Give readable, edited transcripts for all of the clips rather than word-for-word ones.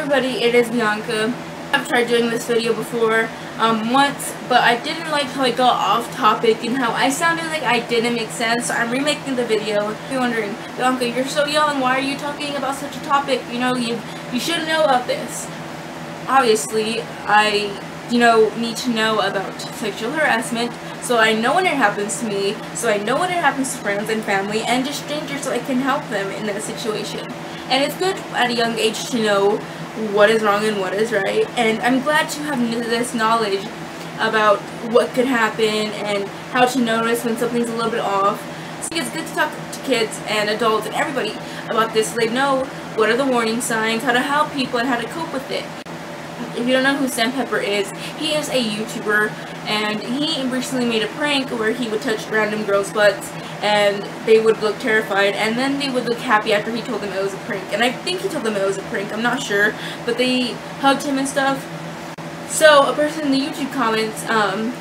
everybody, it is Bianca. I've tried doing this video before once, but I didn't like how I got off topic and how I sounded like I didn't make sense, so I'm remaking the video. If you're wondering, Bianca, you're so young, why are you talking about such a topic? You know, you should know about this. Obviously, I, need to know about sexual harassment, so I know when it happens to me, so I know when it happens to friends and family, and just strangers, so I can help them in that situation. And it's good at a young age to know what is wrong and what is right, and I'm glad to have this knowledge about what could happen and how to notice when something's a little bit off. So it's good to talk to kids and adults and everybody about this so they know what are the warning signs, how to help people, and how to cope with it. If you don't know who Sam Pepper is, he is a YouTuber, and he recently made a prank where he would touch random girls' butts and they would look terrified, and then they would look happy after he told them it was a prank. And I think he told them it was a prank, I'm not sure, but they hugged him and stuff. So a person in the YouTube comments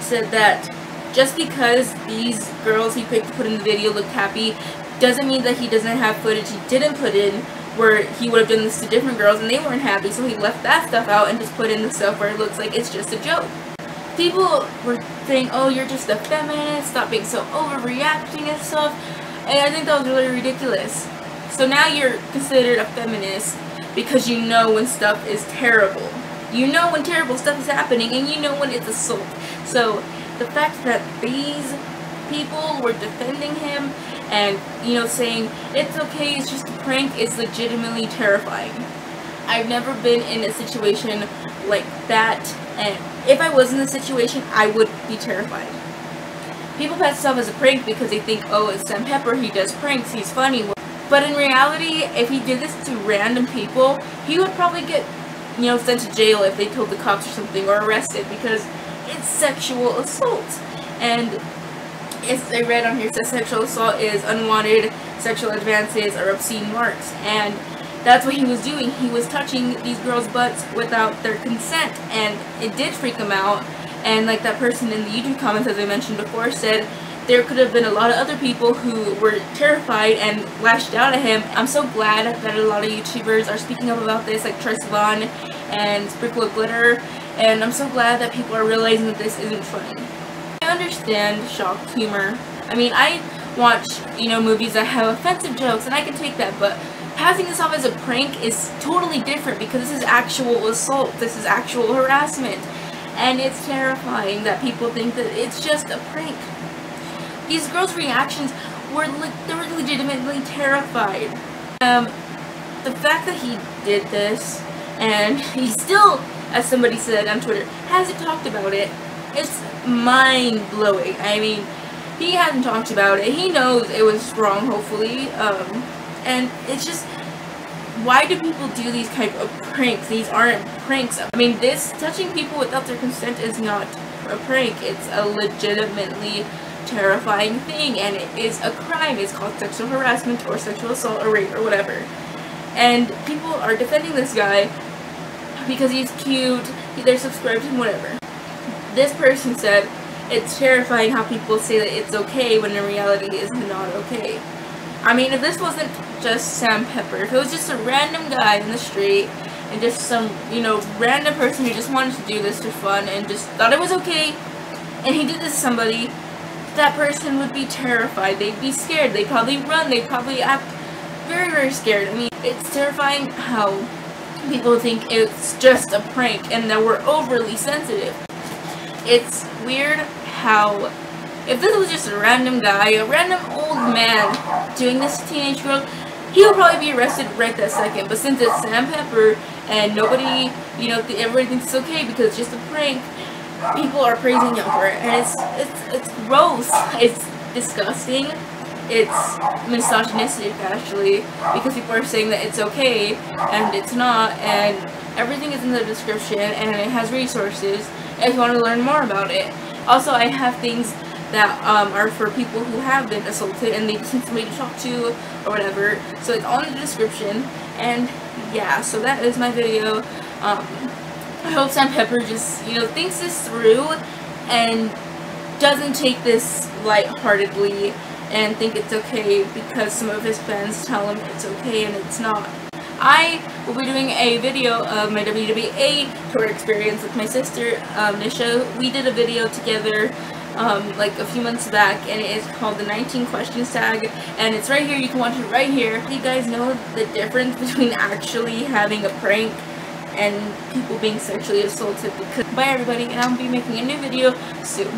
said that just because these girls he picked to put in the video looked happy doesn't mean that he doesn't have footage he didn't put in where he would have done this to different girls and they weren't happy, so he left that stuff out and just put in the stuff where it looks like it's just a joke. People were saying, oh, you're just a feminist, stop being so overreacting and stuff, and I think that was really ridiculous. So now you're considered a feminist because you know when stuff is terrible. You know when terrible stuff is happening, and you know when it's assault. So the fact that these people were defending him and, saying it's okay, it's just a prank, is legitimately terrifying. I've never been in a situation like that, and if I was in the situation, I would be terrified. People pass this off as a prank because they think, oh, it's Sam Pepper, he does pranks, he's funny. But in reality, if he did this to random people, he would probably get, sent to jail if they told the cops or something, or arrested, because it's sexual assault. And I read on here that sexual assault is unwanted sexual advances or obscene marks, and that's what he was doing. He was touching these girls' butts without their consent, and it did freak him out. And like that person in the YouTube comments, as I mentioned before, said there could have been a lot of other people who were terrified and lashed out at him. I'm so glad that a lot of YouTubers are speaking up about this, like Tress Vaughn and Sprinkle of Glitter, and I'm so glad that people are realizing that this isn't funny. I understand shock humor. I mean, I watch, movies that have offensive jokes, and I can take that, but passing this off as a prank is totally different because this is actual assault, this is actual harassment, and it's terrifying that people think that it's just a prank. These girls' reactions were they were legitimately terrified. The fact that he did this, and he still, as somebody said on Twitter, hasn't talked about it, it's mind-blowing. I mean, he hasn't talked about it. He knows it was wrong, hopefully, and it's just, why do people do these type of pranks? These aren't pranks. I mean, this touching people without their consent is not a prank. It's a legitimately terrifying thing, and it is a crime. It's called sexual harassment or sexual assault or rape or whatever. And people are defending this guy because he's cute, they're subscribed to him, whatever. This person said it's terrifying how people say that it's okay when in reality it's not okay. I mean, if this wasn't just Sam Pepper, if it was just a random guy in the street and just some, random person who just wanted to do this for fun and just thought it was okay, and he did this to somebody, that person would be terrified. They'd be scared. They'd probably run. They'd probably act very, very scared. I mean, it's terrifying how people think it's just a prank and that we're overly sensitive. It's weird how, if this was just a random guy, a random old man doing this to teenage girl, he would probably be arrested right that second. But since it's Sam Pepper and nobody, everybody thinks it's okay because it's just a prank, people are praising him for it, and it's gross. It's disgusting. It's misogynistic, actually, because people are saying that it's okay and it's not, and everything is in the description, and it has resources if you want to learn more about it. Also, I have things that are for people who have been assaulted and they just need somebody to talk to or whatever, so it's all in the description. And yeah, so that is my video. I hope Sam Pepper just, thinks this through and doesn't take this lightheartedly and think it's okay because some of his fans tell him it's okay and it's not. I we'll be doing a video of my WWA tour experience with my sister, Nisha. We did a video together like a few months back, and it is called the 19 questions tag, and it's right here. You can watch it right here. You guys know the difference between actually having a prank and people being sexually assaulted. Bye everybody, and I'll be making a new video soon.